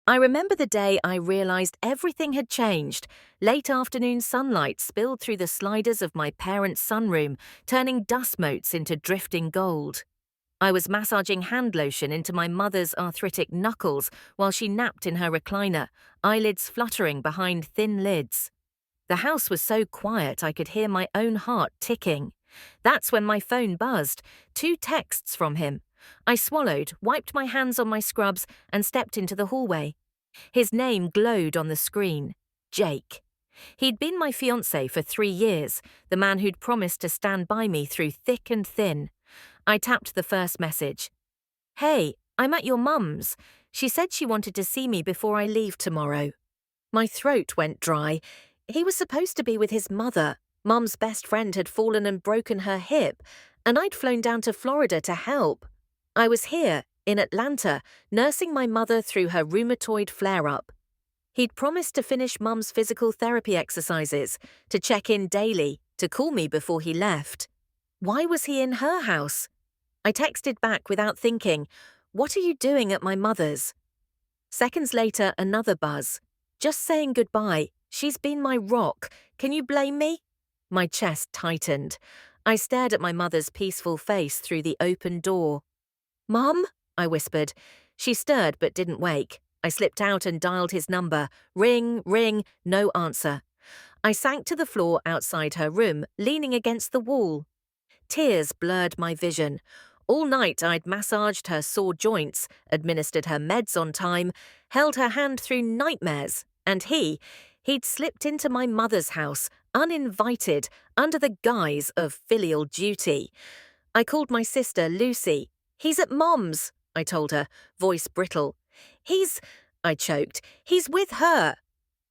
I remember the day I realized everything had changed. Late afternoon sunlight spilled through the sliders of my parents' sunroom, turning dust motes into drifting gold. I was massaging hand lotion into my mother's arthritic knuckles while she napped in her recliner, eyelids fluttering behind thin lids. The house was so quiet I could hear my own heart ticking. That's when my phone buzzed. 2 texts from him. I swallowed, wiped my hands on my scrubs, and stepped into the hallway. His name glowed on the screen. Jake. He'd been my fiancé for 3 years, the man who'd promised to stand by me through thick and thin. I tapped the first message. "Hey, I'm at your mum's. She said she wanted to see me before I leave tomorrow." My throat went dry. He was supposed to be with his mother. Mum's best friend had fallen and broken her hip, and I'd flown down to Florida to help. I was here, in Atlanta, nursing my mother through her rheumatoid flare-up. He'd promised to finish Mum's physical therapy exercises, to check in daily, to call me before he left. Why was he in her house? I texted back without thinking, "What are you doing at my mother's?" Seconds later, another buzz. "Just saying goodbye. She's been my rock. Can you blame me?" My chest tightened. I stared at my mother's peaceful face through the open door. "Mum?" I whispered. She stirred but didn't wake. I slipped out and dialed his number. Ring, ring, no answer. I sank to the floor outside her room, leaning against the wall. Tears blurred my vision. All night I'd massaged her sore joints, administered her meds on time, held her hand through nightmares, and he'd slipped into my mother's house, uninvited, under the guise of filial duty. I called my sister Lucy. "He's at Mom's," I told her, voice brittle. I choked. "He's with her."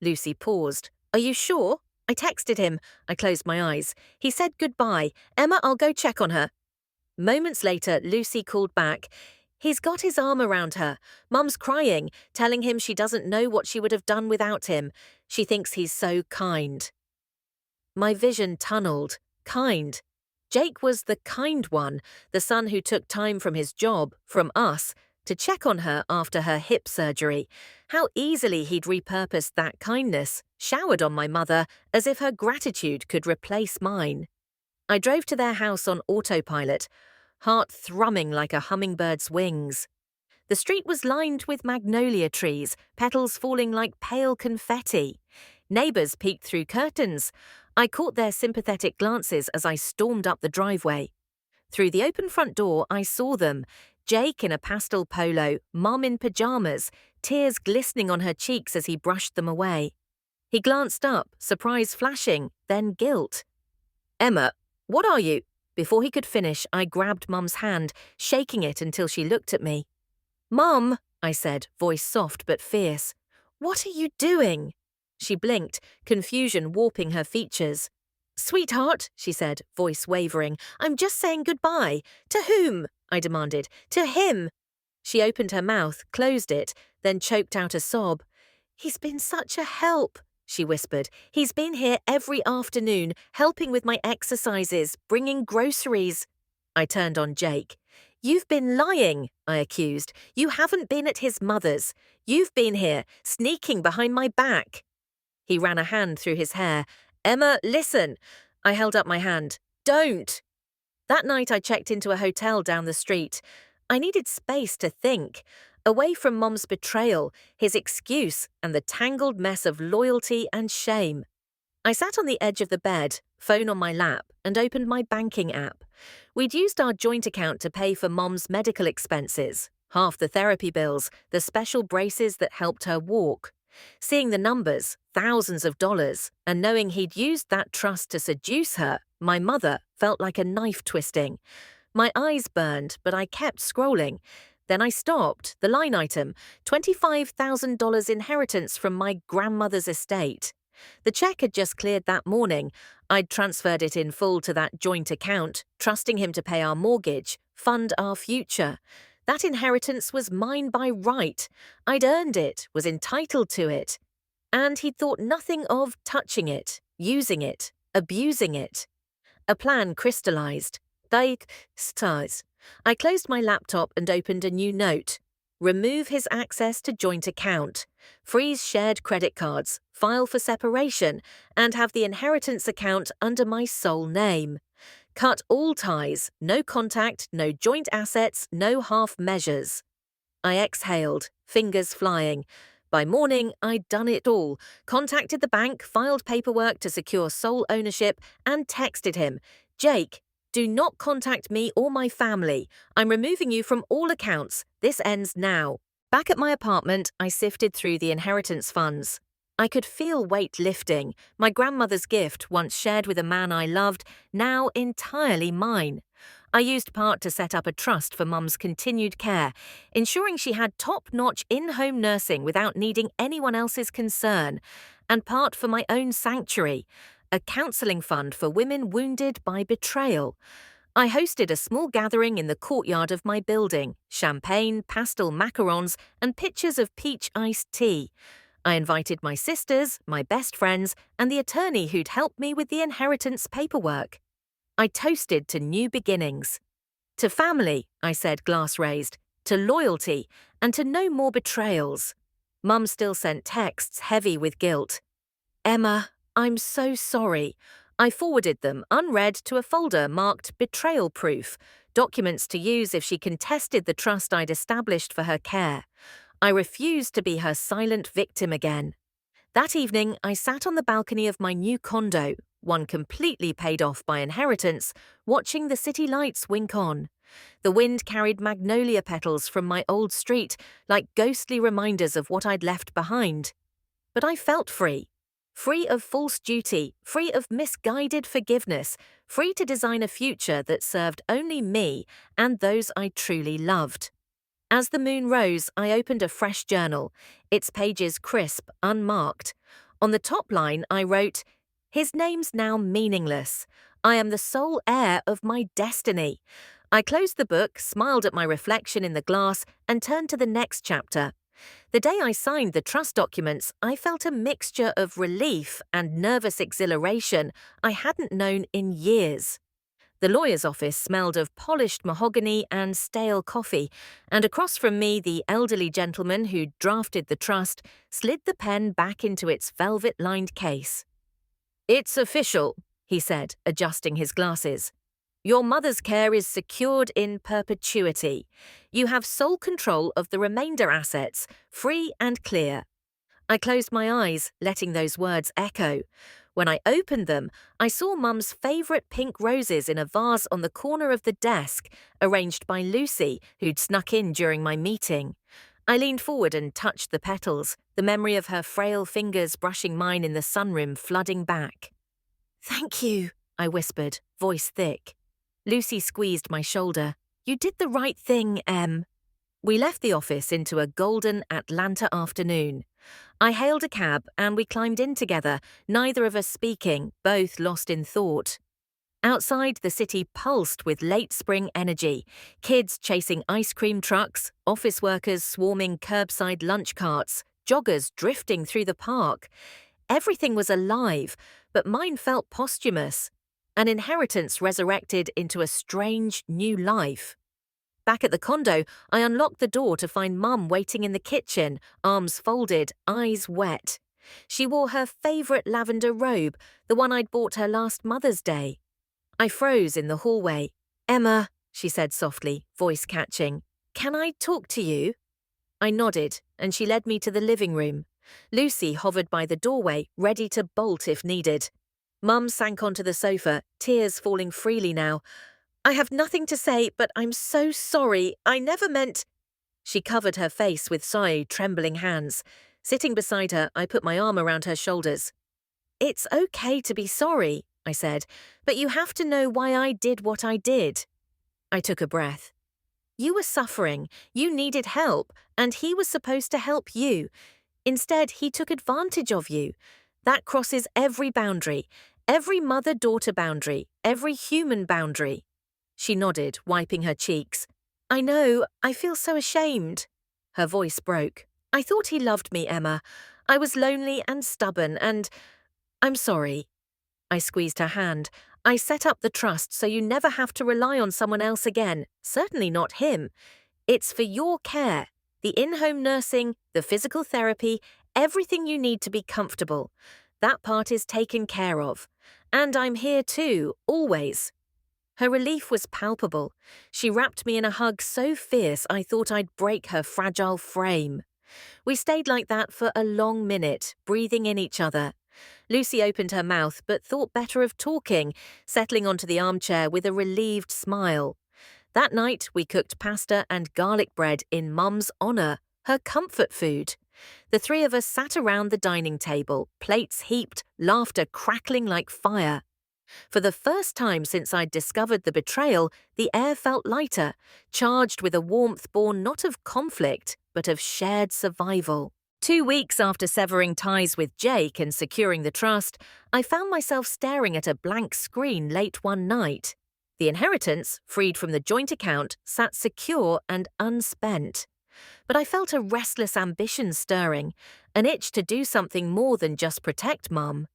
Lucy paused. "Are you sure?" I texted him. I closed my eyes. "He said goodbye. Emma, I'll go check on her." Moments later, Lucy called back. "He's got his arm around her. Mum's crying, telling him she doesn't know what she would have done without him. She thinks he's so kind." My vision tunneled. Kind. Jake was the kind one, the son who took time from his job, from us, to check on her after her hip surgery. How easily he'd repurposed that kindness, showered on my mother, as if her gratitude could replace mine. I drove to their house on autopilot, heart thrumming like a hummingbird's wings. The street was lined with magnolia trees, petals falling like pale confetti. Neighbours peeked through curtains. I caught their sympathetic glances as I stormed up the driveway. Through the open front door, I saw them. Jake in a pastel polo, Mum in pyjamas, tears glistening on her cheeks as he brushed them away. He glanced up, surprise flashing, then guilt. "Emma, what are you?" Before he could finish, I grabbed Mum's hand, shaking it until she looked at me. "Mum," I said, voice soft but fierce. "What are you doing?" She blinked, confusion warping her features. "Sweetheart," she said, voice wavering, "I'm just saying goodbye." "To whom?" I demanded. "To him." She opened her mouth, closed it, then choked out a sob. "He's been such a help," she whispered. "He's been here every afternoon, helping with my exercises, bringing groceries." I turned on Jake. "You've been lying," I accused. "You haven't been at his mother's. You've been here, sneaking behind my back." He ran a hand through his hair. "Emma, listen." I held up my hand. "Don't." That night I checked into a hotel down the street. I needed space to think. Away from Mom's betrayal, his excuse, and the tangled mess of loyalty and shame. I sat on the edge of the bed, phone on my lap, and opened my banking app. We'd used our joint account to pay for Mom's medical expenses, half the therapy bills, the special braces that helped her walk. Seeing the numbers, thousands of dollars, and knowing he'd used that trust to seduce her, my mother, felt like a knife twisting. My eyes burned, but I kept scrolling. Then I stopped. The line item, $25,000 inheritance from my grandmother's estate. The check had just cleared that morning. I'd transferred it in full to that joint account, trusting him to pay our mortgage, fund our future. That inheritance was mine by right. I'd earned it, was entitled to it. And he'd thought nothing of touching it, using it, abusing it. A plan crystallized. I closed my laptop and opened a new note. remove his access to joint account, freeze shared credit cards, file for separation, and have the inheritance account under my sole name. Cut all ties, no contact, no joint assets, no half measures. I exhaled, fingers flying. By morning, I'd done it all, contacted the bank, filed paperwork to secure sole ownership, and texted him, "Jake, do not contact me or my family. I'm removing you from all accounts. This ends now." Back at my apartment, I sifted through the inheritance funds. I could feel weight lifting, my grandmother's gift, once shared with a man I loved, now entirely mine. I used part to set up a trust for Mum's continued care, ensuring she had top-notch in-home nursing without needing anyone else's concern, and part for my own sanctuary, a counselling fund for women wounded by betrayal. I hosted a small gathering in the courtyard of my building, champagne, pastel macarons, and pitchers of peach iced tea. I invited my sisters, my best friends, and the attorney who'd helped me with the inheritance paperwork. I toasted to new beginnings. To family, I said, glass raised, to loyalty, and to no more betrayals. Mum still sent texts heavy with guilt. "Emma, I'm so sorry." I forwarded them, unread, to a folder marked betrayal proof, documents to use if she contested the trust I'd established for her care. I refused to be her silent victim again. That evening, I sat on the balcony of my new condo, one completely paid off by inheritance, watching the city lights wink on. The wind carried magnolia petals from my old street, like ghostly reminders of what I'd left behind. But I felt free. Free of false duty, free of misguided forgiveness, free to design a future that served only me and those I truly loved. As the moon rose, I opened a fresh journal, its pages crisp, unmarked. On the top line, I wrote, "His name's now meaningless. I am the sole heir of my destiny." I closed the book, smiled at my reflection in the glass, and turned to the next chapter. The day I signed the trust documents, I felt a mixture of relief and nervous exhilaration I hadn't known in years. The lawyer's office smelled of polished mahogany and stale coffee, and across from me the elderly gentleman who'd drafted the trust slid the pen back into its velvet-lined case. "It's official," he said, adjusting his glasses. "Your mother's care is secured in perpetuity. You have sole control of the remainder assets, free and clear." I closed my eyes, letting those words echo. When I opened them, I saw Mum's favourite pink roses in a vase on the corner of the desk, arranged by Lucy, who'd snuck in during my meeting. I leaned forward and touched the petals, the memory of her frail fingers brushing mine in the sunroom flooding back. "Thank you," I whispered, voice thick. Lucy squeezed my shoulder. "You did the right thing, Em." We left the office into a golden Atlanta afternoon. I hailed a cab and we climbed in together, neither of us speaking, both lost in thought. Outside, the city pulsed with late spring energy, kids chasing ice cream trucks, office workers swarming curbside lunch carts, joggers drifting through the park. Everything was alive, but mine felt posthumous. An inheritance resurrected into a strange new life. Back at the condo, I unlocked the door to find Mum waiting in the kitchen, arms folded, eyes wet. She wore her favourite lavender robe, the one I'd bought her last Mother's Day. I froze in the hallway. "Emma," she said softly, voice catching, "can I talk to you?" I nodded, and she led me to the living room. Lucy hovered by the doorway, ready to bolt if needed. Mum sank onto the sofa, tears falling freely now. "I have nothing to say, but I'm so sorry. I never meant—" She covered her face with sorry, trembling hands. Sitting beside her, I put my arm around her shoulders. "It's okay to be sorry," I said, "but you have to know why I did what I did." I took a breath. "You were suffering, you needed help, and he was supposed to help you. Instead, he took advantage of you. That crosses every boundary, every mother-daughter boundary, every human boundary." She nodded, wiping her cheeks. "I know, I feel so ashamed." Her voice broke. "I thought he loved me, Emma. I was lonely and stubborn and— I'm sorry." I squeezed her hand. "I set up the trust so you never have to rely on someone else again, certainly not him. It's for your care. The in-home nursing, the physical therapy, everything you need to be comfortable. That part is taken care of. And I'm here too, always. Her relief was palpable. She wrapped me in a hug so fierce I thought I'd break her fragile frame. We stayed like that for a long minute, breathing in each other. Lucy opened her mouth but thought better of talking, settling onto the armchair with a relieved smile. That night, we cooked pasta and garlic bread in Mum's honour, her comfort food. The three of us sat around the dining table, plates heaped, laughter crackling like fire. For the first time since I'd discovered the betrayal, the air felt lighter, charged with a warmth born not of conflict, but of shared survival. 2 weeks after severing ties with Jake and securing the trust, I found myself staring at a blank screen late one night. The inheritance, freed from the joint account, sat secure and unspent. But I felt a restless ambition stirring, an itch to do something more than just protect Mum.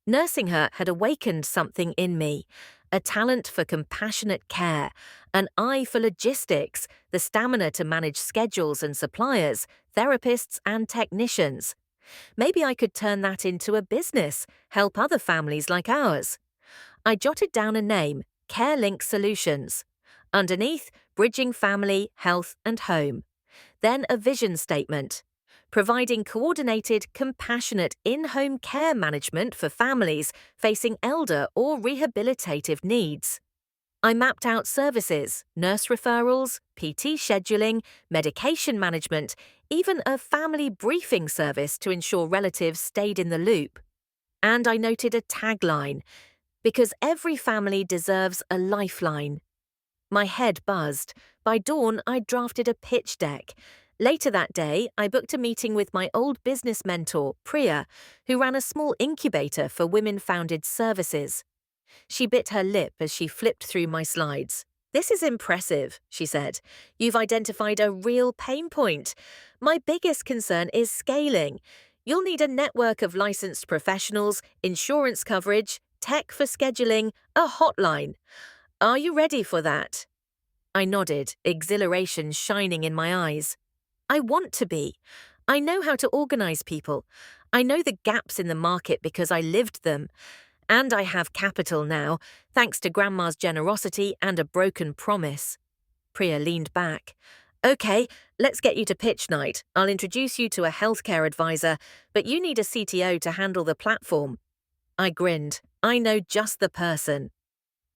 Nursing her had awakened something in me, a talent for compassionate care, an eye for logistics, the stamina to manage schedules and suppliers, therapists and technicians. Maybe I could turn that into a business, help other families like ours. I jotted down a name, CareLink Solutions. Underneath, bridging family, health and home. Then a vision statement. Providing coordinated, compassionate in-home care management for families facing elder or rehabilitative needs. I mapped out services, nurse referrals, PT scheduling, medication management, even a family briefing service to ensure relatives stayed in the loop. And I noted a tagline, because every family deserves a lifeline. My head buzzed. By dawn, I'd drafted a pitch deck. Later that day, I booked a meeting with my old business mentor, Priya, who ran a small incubator for women-founded services. She bit her lip as she flipped through my slides. "This is impressive," she said. "You've identified a real pain point. My biggest concern is scaling. You'll need a network of licensed professionals, insurance coverage, tech for scheduling, a hotline. Are you ready for that?" I nodded, exhilaration shining in my eyes. I want to be. I know how to organize people. I know the gaps in the market because I lived them. And I have capital now, thanks to Grandma's generosity and a broken promise. Priya leaned back. "Okay, let's get you to pitch night. I'll introduce you to a healthcare advisor, but you need a CTO to handle the platform." I grinned. I know just the person.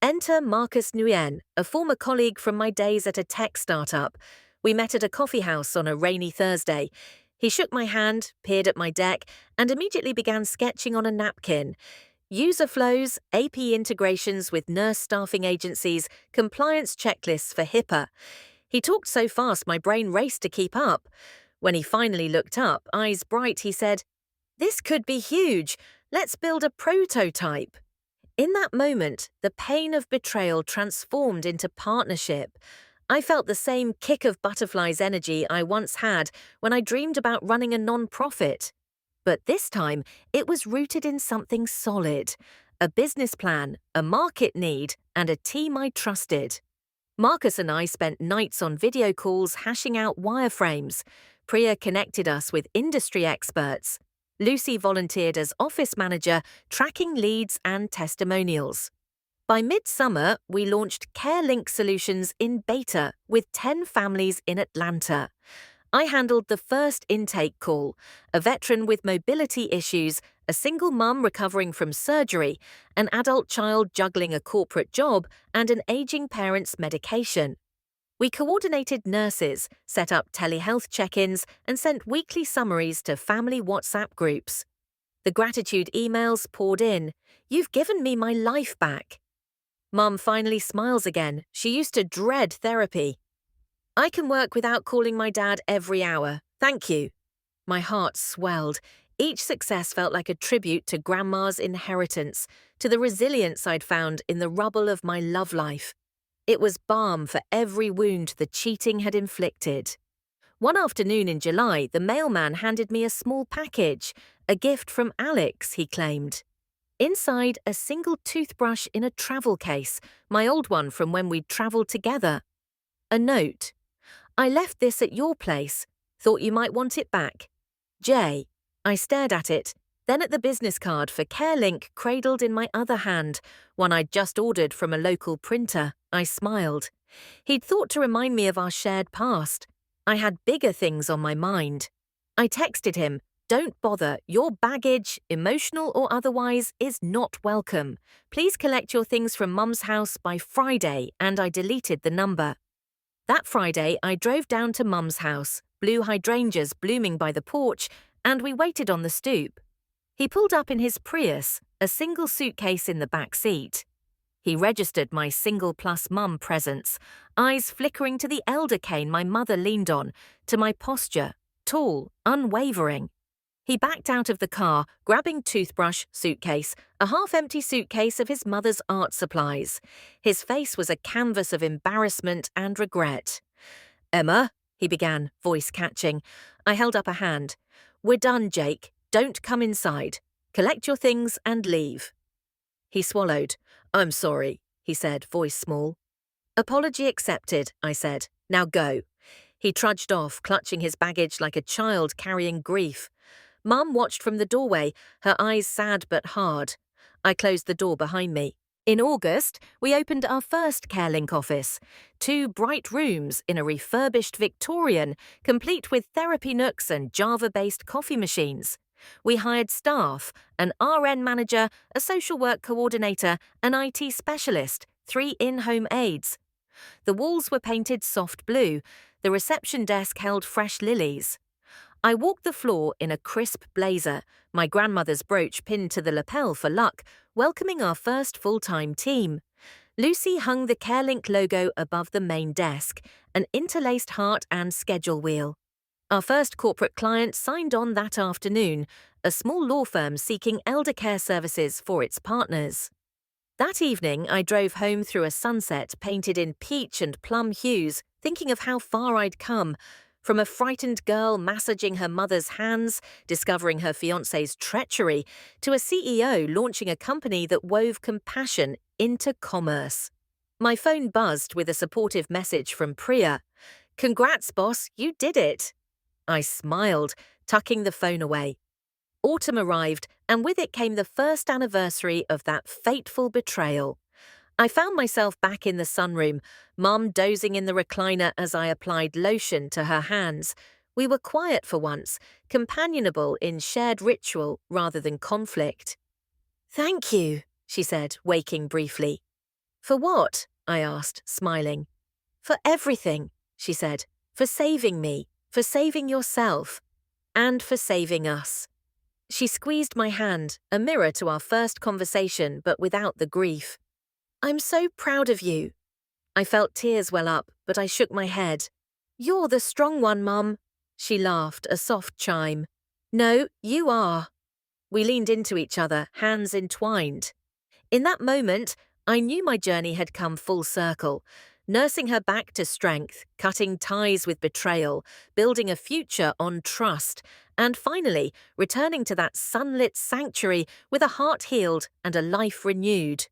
Enter Marcus Nguyen, a former colleague from my days at a tech startup. We met at a coffee house on a rainy Thursday. He shook my hand, peered at my deck, and immediately began sketching on a napkin. User flows, AP integrations with nurse staffing agencies, compliance checklists for HIPAA. He talked so fast my brain raced to keep up. When he finally looked up, eyes bright, he said, "This could be huge. Let's build a prototype." In that moment, the pain of betrayal transformed into partnership. I felt the same kick of butterflies energy I once had when I dreamed about running a non-profit. But this time, it was rooted in something solid, a business plan, a market need, and a team I trusted. Marcus and I spent nights on video calls hashing out wireframes. Priya connected us with industry experts. Lucy volunteered as office manager, tracking leads and testimonials. By midsummer, we launched CareLink Solutions in beta with 10 families in Atlanta. I handled the first intake call, a veteran with mobility issues, a single mum recovering from surgery, an adult child juggling a corporate job, and an aging parent's medication. We coordinated nurses, set up telehealth check-ins, and sent weekly summaries to family WhatsApp groups. The gratitude emails poured in. "You've given me my life back." Mum finally smiles again. She used to dread therapy. "I can work without calling my dad every hour. Thank you." My heart swelled. Each success felt like a tribute to Grandma's inheritance, to the resilience I'd found in the rubble of my love life. It was balm for every wound the cheating had inflicted. One afternoon in July, the mailman handed me a small package, a gift from Alex, he claimed. Inside, a single toothbrush in a travel case, my old one from when we'd travelled together. A note. "I left this at your place. Thought you might want it back. J. I stared at it, then at the business card for CareLink cradled in my other hand, one I'd just ordered from a local printer. I smiled. He'd thought to remind me of our shared past. I had bigger things on my mind. I texted him, "Don't bother, your baggage, emotional or otherwise, is not welcome. Please collect your things from Mum's house by Friday," and I deleted the number. That Friday, I drove down to Mum's house, blue hydrangeas blooming by the porch, and we waited on the stoop. He pulled up in his Prius, a single suitcase in the back seat. He registered my single plus mum presence, eyes flickering to the elder cane my mother leaned on, to my posture, tall, unwavering. He backed out of the car, grabbing toothbrush, suitcase, a half-empty suitcase of his mother's art supplies. His face was a canvas of embarrassment and regret. "Emma," he began, voice catching. I held up a hand. "We're done, Jake. Don't come inside. Collect your things and leave." He swallowed. "I'm sorry," he said, voice small. "Apology accepted," I said. "Now go." He trudged off, clutching his baggage like a child carrying grief. Mum watched from the doorway, her eyes sad but hard. I closed the door behind me. In August, we opened our first CareLink office. 2 bright rooms in a refurbished Victorian, complete with therapy nooks and Java-based coffee machines. We hired staff, an RN manager, a social work coordinator, an IT specialist, 3 in-home aides. The walls were painted soft blue. The reception desk held fresh lilies. I walked the floor in a crisp blazer, my grandmother's brooch pinned to the lapel for luck, welcoming our first full-time team. Lucy hung the CareLink logo above the main desk, an interlaced heart and schedule wheel. Our first corporate client signed on that afternoon, a small law firm seeking elder care services for its partners. That evening, I drove home through a sunset painted in peach and plum hues, thinking of how far I'd come. From a frightened girl massaging her mother's hands, discovering her fiancé's treachery, to a CEO launching a company that wove compassion into commerce. My phone buzzed with a supportive message from Priya. "Congrats, boss, you did it." I smiled, tucking the phone away. Autumn arrived, and with it came the first anniversary of that fateful betrayal. I found myself back in the sunroom, Mum dozing in the recliner as I applied lotion to her hands. We were quiet for once, companionable in shared ritual rather than conflict. "Thank you," she said, waking briefly. "For what?" I asked, smiling. "For everything," she said. "For saving me, for saving yourself, and for saving us." She squeezed my hand, a mirror to our first conversation but without the grief. "I'm so proud of you." I felt tears well up, but I shook my head. "You're the strong one, Mum." She laughed, a soft chime. "No, you are." We leaned into each other, hands entwined. In that moment, I knew my journey had come full circle, nursing her back to strength, cutting ties with betrayal, building a future on trust, and finally returning to that sunlit sanctuary with a heart healed and a life renewed.